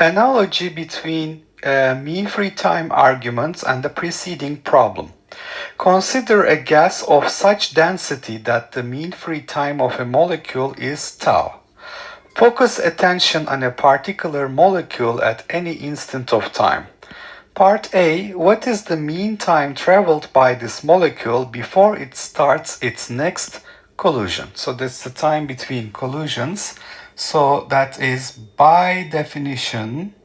Analogy between mean free time arguments and the preceding problem. Consider a gas of such density that the mean free time of a molecule is tau. Focus attention on a particular molecule at any instant of time. Part A, what is the mean time traveled by this molecule before it starts its next collision? So that's the time between collisions. So that is by definition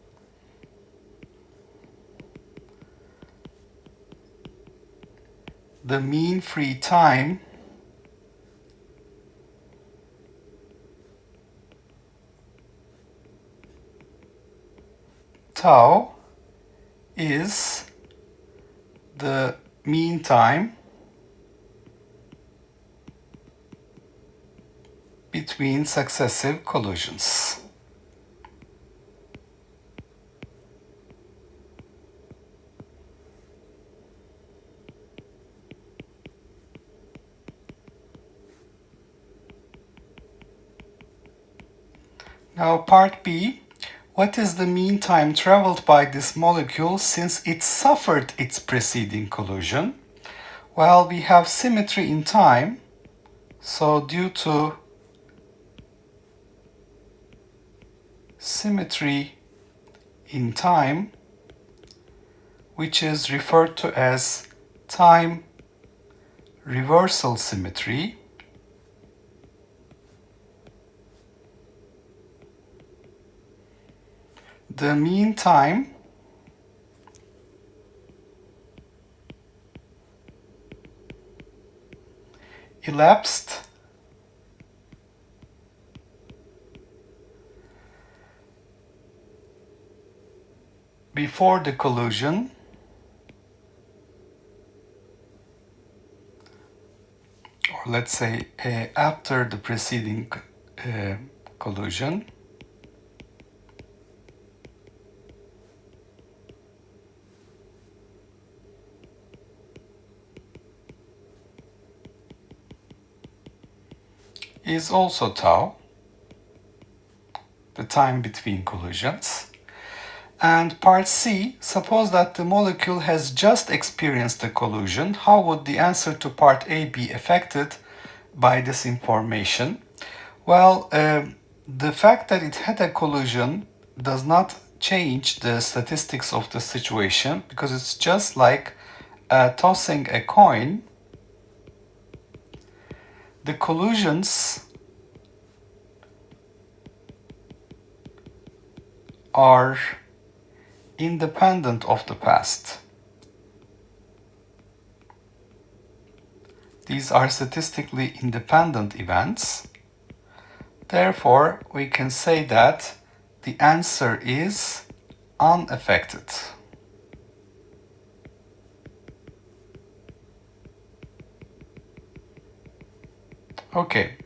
the mean free time tau is the mean time between successive collisions. Now part B, what is the mean time traveled by this molecule since it suffered its preceding collision? Well, we have symmetry in time, so due to symmetry in time, which is referred to as time reversal symmetry, the mean time elapsed before the collision or let's say after the preceding collision is also tau, the time between collisions. And part C, suppose that the molecule has just experienced a collision. How would the answer to part A be affected by this information? Well, the fact that it had a collision does not change the statistics of the situation because it's just like tossing a coin. The collisions are independent of the past. These are statistically independent events. Therefore, we can say that the answer is unaffected. Okay,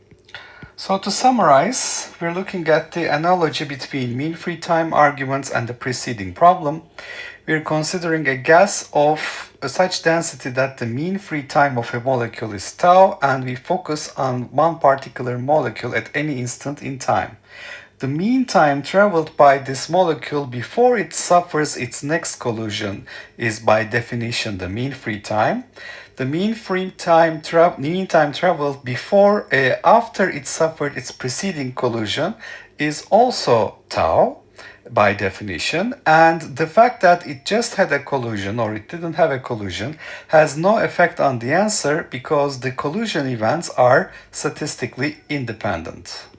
so to summarize, we're looking at the analogy between mean free time arguments and the preceding problem. We're considering a gas of such density that the mean free time of a molecule is tau, and we focus on one particular molecule at any instant in time. The mean time traveled by this molecule before it suffers its next collision is by definition the mean free time. The mean time traveled before after it suffered its preceding collision is also tau by definition, and the fact that it just had a collision or it didn't have a collision has no effect on the answer because the collision events are statistically independent.